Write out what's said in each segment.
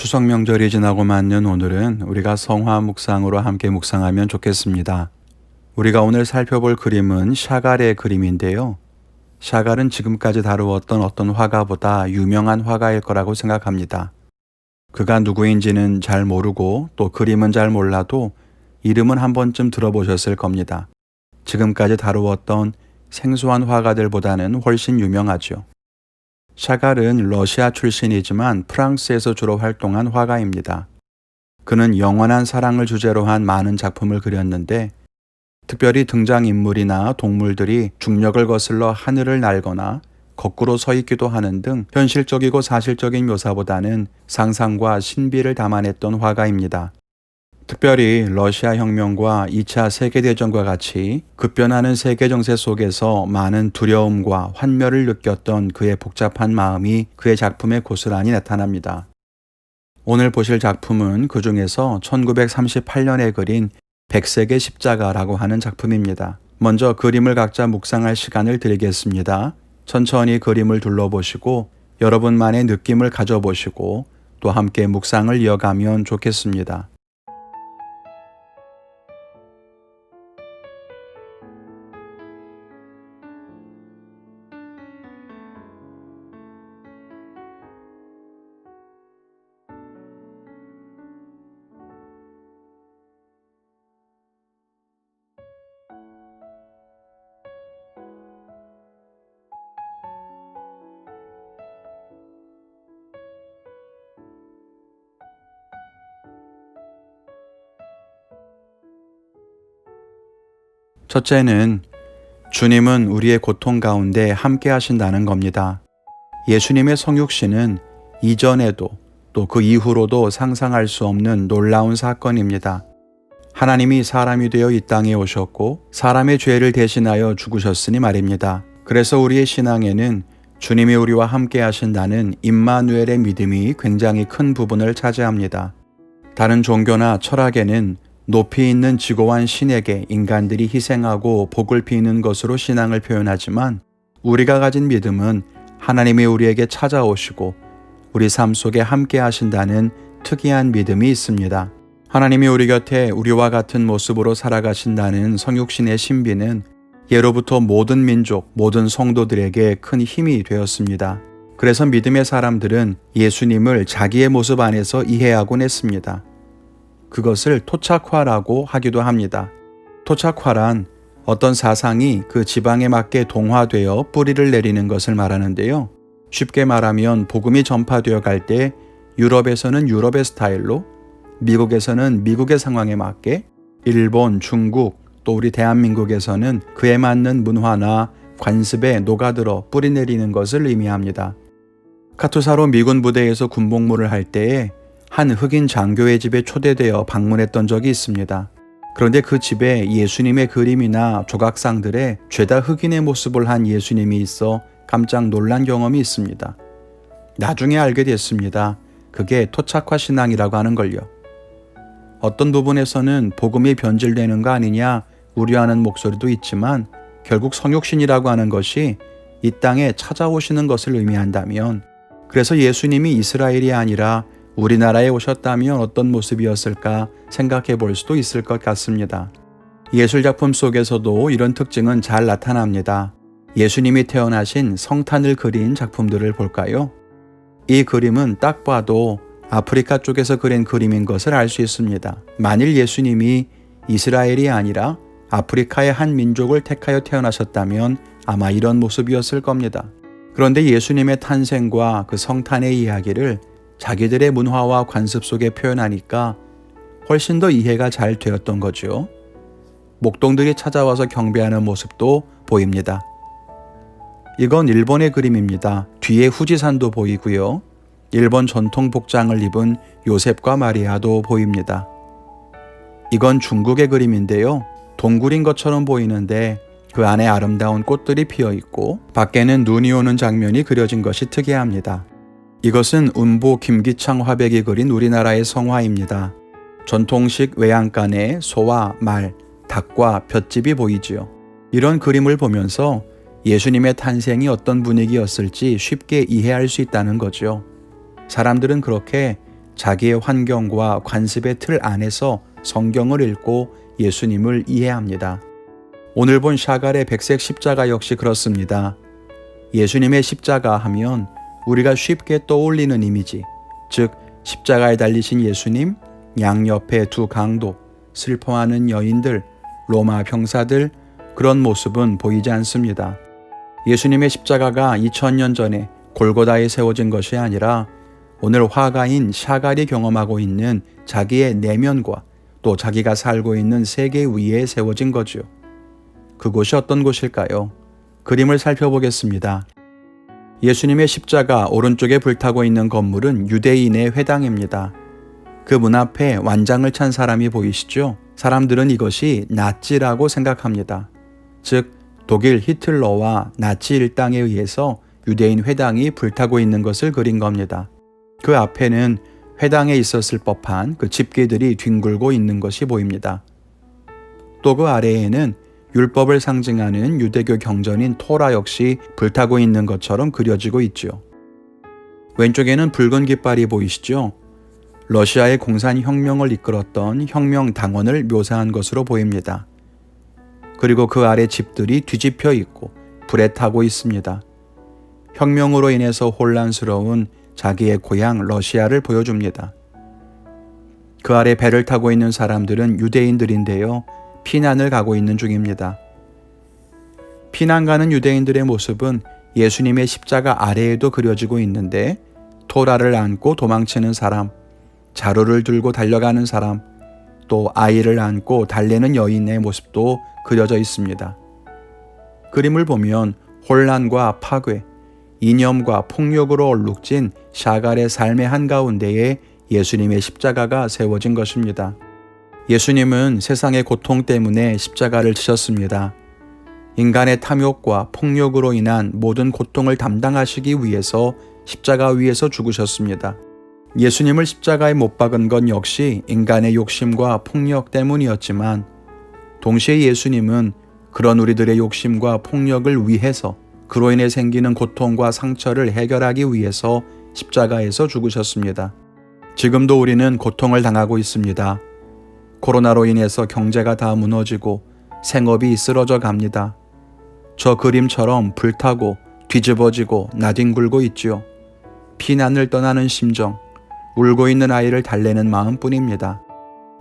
추석 명절이 지나고 맞는 오늘은 우리가 성화 묵상으로 함께 묵상하면 좋겠습니다. 우리가 오늘 살펴볼 그림은 샤갈의 그림인데요. 샤갈은 지금까지 다루었던 어떤 화가보다 유명한 화가일 거라고 생각합니다. 그가 누구인지는 잘 모르고 또 그림은 잘 몰라도 이름은 한 번쯤 들어보셨을 겁니다. 지금까지 다루었던 생소한 화가들보다는 훨씬 유명하죠. 샤갈은 러시아 출신이지만 프랑스에서 주로 활동한 화가입니다. 그는 영원한 사랑을 주제로 한 많은 작품을 그렸는데 특별히 등장인물이나 동물들이 중력을 거슬러 하늘을 날거나 거꾸로 서 있기도 하는 등 현실적이고 사실적인 묘사보다는 상상과 신비를 담아냈던 화가입니다. 특별히 러시아 혁명과 2차 세계대전과 같이 급변하는 세계 정세 속에서 많은 두려움과 환멸을 느꼈던 그의 복잡한 마음이 그의 작품에 고스란히 나타납니다. 오늘 보실 작품은 그 중에서 1938년에 그린 백색의 십자가라고 하는 작품입니다. 먼저 그림을 각자 묵상할 시간을 드리겠습니다. 천천히 그림을 둘러보시고 여러분만의 느낌을 가져보시고 또 함께 묵상을 이어가면 좋겠습니다. 첫째는 주님은 우리의 고통 가운데 함께 하신다는 겁니다. 예수님의 성육신은 이전에도 또 그 이후로도 상상할 수 없는 놀라운 사건입니다. 하나님이 사람이 되어 이 땅에 오셨고 사람의 죄를 대신하여 죽으셨으니 말입니다. 그래서 우리의 신앙에는 주님이 우리와 함께 하신다는 임마누엘의 믿음이 굉장히 큰 부분을 차지합니다. 다른 종교나 철학에는 높이 있는 지고한 신에게 인간들이 희생하고 복을 비는 것으로 신앙을 표현하지만 우리가 가진 믿음은 하나님이 우리에게 찾아오시고 우리 삶 속에 함께 하신다는 특이한 믿음이 있습니다. 하나님이 우리 곁에 우리와 같은 모습으로 살아가신다는 성육신의 신비는 예로부터 모든 민족, 모든 성도들에게 큰 힘이 되었습니다. 그래서 믿음의 사람들은 예수님을 자기의 모습 안에서 이해하곤 했습니다. 그것을 토착화라고 하기도 합니다. 토착화란 어떤 사상이 그 지방에 맞게 동화되어 뿌리를 내리는 것을 말하는데요. 쉽게 말하면 복음이 전파되어 갈 때 유럽에서는 유럽의 스타일로, 미국에서는 미국의 상황에 맞게, 일본, 중국, 또 우리 대한민국에서는 그에 맞는 문화나 관습에 녹아들어 뿌리 내리는 것을 의미합니다. 카투사로 미군 부대에서 군복무를 할 때에 한 흑인 장교의 집에 초대되어 방문했던 적이 있습니다. 그런데 그 집에 예수님의 그림이나 조각상들에 죄다 흑인의 모습을 한 예수님이 있어 깜짝 놀란 경험이 있습니다. 나중에 알게 됐습니다. 그게 토착화 신앙이라고 하는 걸요. 어떤 부분에서는 복음이 변질되는 거 아니냐 우려하는 목소리도 있지만 결국 성육신이라고 하는 것이 이 땅에 찾아오시는 것을 의미한다면 그래서 예수님이 이스라엘이 아니라 우리나라에 오셨다면 어떤 모습이었을까 생각해 볼 수도 있을 것 같습니다. 예술작품 속에서도 이런 특징은 잘 나타납니다. 예수님이 태어나신 성탄을 그린 작품들을 볼까요? 이 그림은 딱 봐도 아프리카 쪽에서 그린 그림인 것을 알 수 있습니다. 만일 예수님이 이스라엘이 아니라 아프리카의 한 민족을 택하여 태어나셨다면 아마 이런 모습이었을 겁니다. 그런데 예수님의 탄생과 그 성탄의 이야기를 자기들의 문화와 관습 속에 표현하니까 훨씬 더 이해가 잘 되었던 거죠. 목동들이 찾아와서 경배하는 모습도 보입니다. 이건 일본의 그림입니다. 뒤에 후지산도 보이고요. 일본 전통 복장을 입은 요셉과 마리아도 보입니다. 이건 중국의 그림인데요. 동굴인 것처럼 보이는데 그 안에 아름다운 꽃들이 피어 있고 밖에는 눈이 오는 장면이 그려진 것이 특이합니다. 이것은 운보 김기창 화백이 그린 우리나라의 성화입니다. 전통식 외양간에 소와 말, 닭과 볏집이 보이지요. 이런 그림을 보면서 예수님의 탄생이 어떤 분위기였을지 쉽게 이해할 수 있다는 거죠. 사람들은 그렇게 자기의 환경과 관습의 틀 안에서 성경을 읽고 예수님을 이해합니다. 오늘 본 샤갈의 백색 십자가 역시 그렇습니다. 예수님의 십자가 하면 우리가 쉽게 떠올리는 이미지, 즉 십자가에 달리신 예수님, 양옆에 두 강도, 슬퍼하는 여인들, 로마 병사들, 그런 모습은 보이지 않습니다. 예수님의 십자가가 2000년 전에 골고다에 세워진 것이 아니라 오늘 화가인 샤갈이 경험하고 있는 자기의 내면과 또 자기가 살고 있는 세계 위에 세워진 거죠. 그곳이 어떤 곳일까요? 그림을 살펴보겠습니다. 예수님의 십자가 오른쪽에 불타고 있는 건물은 유대인의 회당입니다. 그 문 앞에 완장을 찬 사람이 보이시죠? 사람들은 이것이 나치라고 생각합니다. 즉 독일 히틀러와 나치 일당에 의해서 유대인 회당이 불타고 있는 것을 그린 겁니다. 그 앞에는 회당에 있었을 법한 그 집기들이 뒹굴고 있는 것이 보입니다. 또 그 아래에는 율법을 상징하는 유대교 경전인 토라 역시 불타고 있는 것처럼 그려지고 있죠. 왼쪽에는 붉은 깃발이 보이시죠? 러시아의 공산혁명을 이끌었던 혁명당원을 묘사한 것으로 보입니다. 그리고 그 아래 집들이 뒤집혀 있고 불에 타고 있습니다. 혁명으로 인해서 혼란스러운 자기의 고향 러시아를 보여줍니다. 그 아래 배를 타고 있는 사람들은 유대인들인데요. 피난을 가고 있는 중입니다. 피난 가는 유대인들의 모습은 예수님의 십자가 아래에도 그려지고 있는데 토라를 안고 도망치는 사람, 자루를 들고 달려가는 사람, 또 아이를 안고 달래는 여인의 모습도 그려져 있습니다. 그림을 보면 혼란과 파괴, 이념과 폭력으로 얼룩진 샤갈의 삶의 한가운데에 예수님의 십자가가 세워진 것입니다. 예수님은 세상의 고통 때문에 십자가를 지셨습니다. 인간의 탐욕과 폭력으로 인한 모든 고통을 담당하시기 위해서 십자가 위에서 죽으셨습니다. 예수님을 십자가에 못 박은 건 역시 인간의 욕심과 폭력 때문이었지만 동시에 예수님은 그런 우리들의 욕심과 폭력을 위해서 그로 인해 생기는 고통과 상처를 해결하기 위해서 십자가에서 죽으셨습니다. 지금도 우리는 고통을 당하고 있습니다. 코로나로 인해서 경제가 다 무너지고 생업이 쓰러져 갑니다. 저 그림처럼 불타고 뒤집어지고 나뒹굴고 있지요. 피난을 떠나는 심정, 울고 있는 아이를 달래는 마음뿐입니다.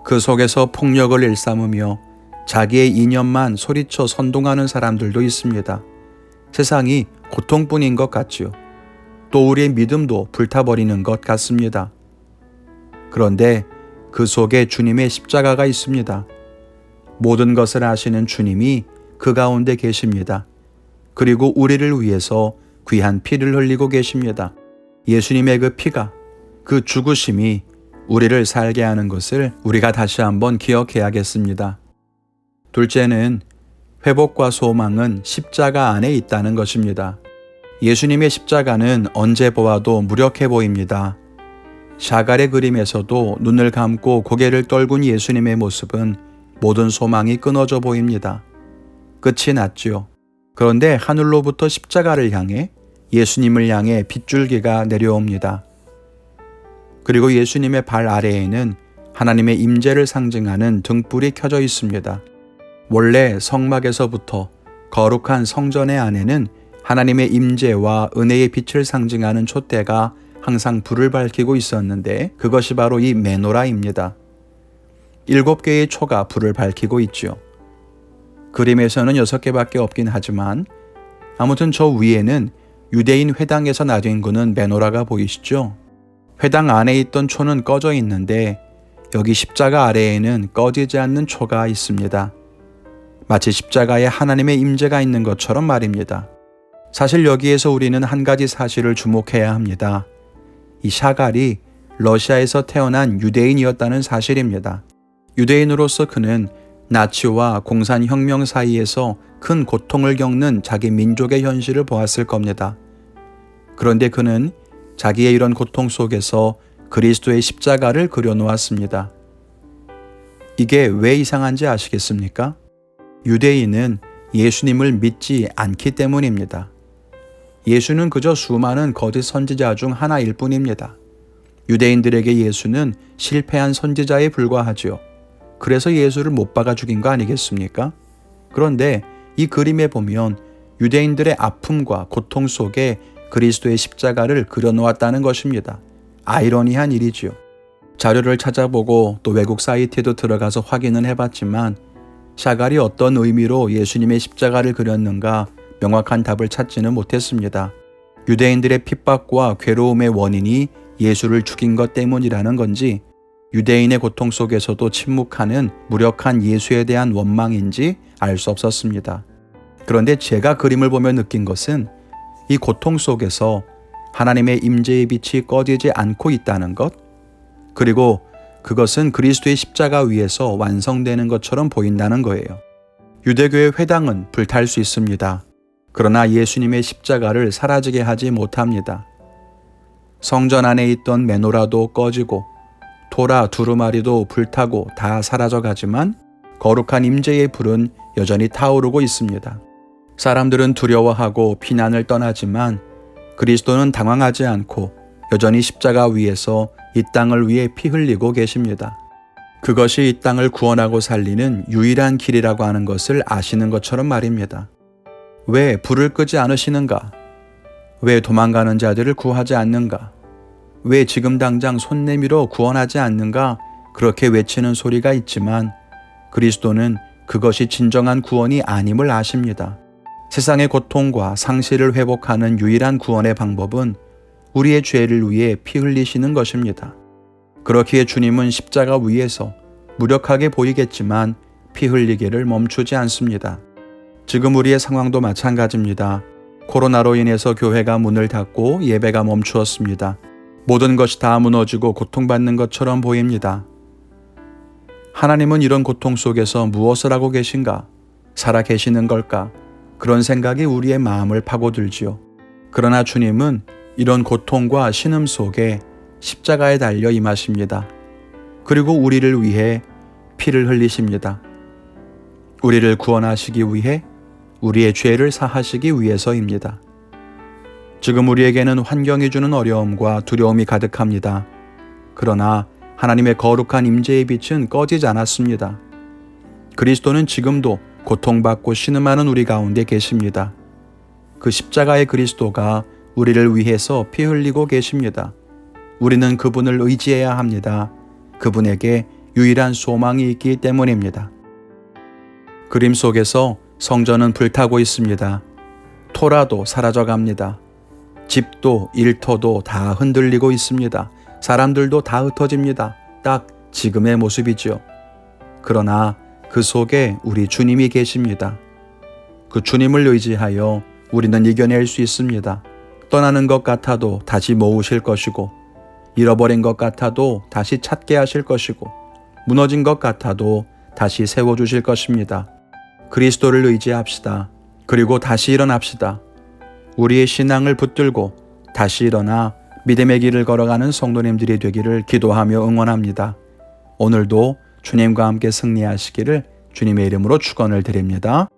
그 속에서 폭력을 일삼으며 자기의 이념만 소리쳐 선동하는 사람들도 있습니다. 세상이 고통뿐인 것 같지요. 또 우리의 믿음도 불타버리는 것 같습니다. 그런데 그 속에 주님의 십자가가 있습니다. 모든 것을 아시는 주님이 그 가운데 계십니다. 그리고 우리를 위해서 귀한 피를 흘리고 계십니다. 예수님의 그 피가, 그 죽으심이 우리를 살게 하는 것을 우리가 다시 한번 기억해야겠습니다. 둘째는 회복과 소망은 십자가 안에 있다는 것입니다. 예수님의 십자가는 언제 보아도 무력해 보입니다. 샤갈의 그림에서도 눈을 감고 고개를 떨군 예수님의 모습은 모든 소망이 끊어져 보입니다. 끝이 났지요. 그런데 하늘로부터 십자가를 향해 예수님을 향해 빗줄기가 내려옵니다. 그리고 예수님의 발 아래에는 하나님의 임재를 상징하는 등불이 켜져 있습니다. 원래 성막에서부터 거룩한 성전의 안에는 하나님의 임재와 은혜의 빛을 상징하는 촛대가 항상 불을 밝히고 있었는데 그것이 바로 이 메노라입니다. 7개의 초가 불을 밝히고 있죠. 그림에서는 6개밖에 없긴 하지만 아무튼 저 위에는 유대인 회당에서 나뒹구는 메노라가 보이시죠? 회당 안에 있던 초는 꺼져 있는데 여기 십자가 아래에는 꺼지지 않는 초가 있습니다. 마치 십자가에 하나님의 임재가 있는 것처럼 말입니다. 사실 여기에서 우리는 한 가지 사실을 주목해야 합니다. 이 샤갈이 러시아에서 태어난 유대인이었다는 사실입니다. 유대인으로서 그는 나치와 공산혁명 사이에서 큰 고통을 겪는 자기 민족의 현실을 보았을 겁니다. 그런데 그는 자기의 이런 고통 속에서 그리스도의 십자가를 그려놓았습니다. 이게 왜 이상한지 아시겠습니까? 유대인은 예수님을 믿지 않기 때문입니다. 예수는 그저 수많은 거짓 선지자 중 하나일 뿐입니다. 유대인들에게 예수는 실패한 선지자에 불과하지요. 그래서 예수를 못 박아 죽인 거 아니겠습니까? 그런데 이 그림에 보면 유대인들의 아픔과 고통 속에 그리스도의 십자가를 그려놓았다는 것입니다. 아이러니한 일이지요. 자료를 찾아보고 또 외국 사이트에도 들어가서 확인은 해봤지만 샤갈이 어떤 의미로 예수님의 십자가를 그렸는가 명확한 답을 찾지는 못했습니다. 유대인들의 핍박과 괴로움의 원인이 예수를 죽인 것 때문이라는 건지, 유대인의 고통 속에서도 침묵하는 무력한 예수에 대한 원망인지 알 수 없었습니다. 그런데 제가 그림을 보며 느낀 것은 이 고통 속에서 하나님의 임재의 빛이 꺼지지 않고 있다는 것, 그리고 그것은 그리스도의 십자가 위에서 완성되는 것처럼 보인다는 거예요. 유대교의 회당은 불탈 수 있습니다. 그러나 예수님의 십자가를 사라지게 하지 못합니다. 성전 안에 있던 메노라도 꺼지고 토라 두루마리도 불타고 다 사라져가지만 거룩한 임재의 불은 여전히 타오르고 있습니다. 사람들은 두려워하고 피난을 떠나지만 그리스도는 당황하지 않고 여전히 십자가 위에서 이 땅을 위해 피 흘리고 계십니다. 그것이 이 땅을 구원하고 살리는 유일한 길이라고 하는 것을 아시는 것처럼 말입니다. 왜 불을 끄지 않으시는가? 왜 도망가는 자들을 구하지 않는가? 왜 지금 당장 손 내밀어 구원하지 않는가? 그렇게 외치는 소리가 있지만 그리스도는 그것이 진정한 구원이 아님을 아십니다. 세상의 고통과 상실을 회복하는 유일한 구원의 방법은 우리의 죄를 위해 피 흘리시는 것입니다. 그렇기에 주님은 십자가 위에서 무력하게 보이겠지만 피 흘리기를 멈추지 않습니다. 지금 우리의 상황도 마찬가지입니다. 코로나로 인해서 교회가 문을 닫고 예배가 멈추었습니다. 모든 것이 다 무너지고 고통받는 것처럼 보입니다. 하나님은 이런 고통 속에서 무엇을 하고 계신가? 살아 계시는 걸까? 그런 생각이 우리의 마음을 파고들지요. 그러나 주님은 이런 고통과 신음 속에 십자가에 달려 임하십니다. 그리고 우리를 위해 피를 흘리십니다. 우리를 구원하시기 위해, 우리의 죄를 사하시기 위해서입니다. 지금 우리에게는 환경이 주는 어려움과 두려움이 가득합니다. 그러나 하나님의 거룩한 임재의 빛은 꺼지지 않았습니다. 그리스도는 지금도 고통받고 신음하는 우리 가운데 계십니다. 그 십자가의 그리스도가 우리를 위해서 피 흘리고 계십니다. 우리는 그분을 의지해야 합니다. 그분에게 유일한 소망이 있기 때문입니다. 그림 속에서 성전은 불타고 있습니다. 토라도 사라져갑니다. 집도 일터도 다 흔들리고 있습니다. 사람들도 다 흩어집니다. 딱 지금의 모습이죠. 그러나 그 속에 우리 주님이 계십니다. 그 주님을 의지하여 우리는 이겨낼 수 있습니다. 떠나는 것 같아도 다시 모으실 것이고, 잃어버린 것 같아도 다시 찾게 하실 것이고, 무너진 것 같아도 다시 세워주실 것입니다. 그리스도를 의지합시다. 그리고 다시 일어납시다. 우리의 신앙을 붙들고 다시 일어나 믿음의 길을 걸어가는 성도님들이 되기를 기도하며 응원합니다. 오늘도 주님과 함께 승리하시기를 주님의 이름으로 축원을 드립니다.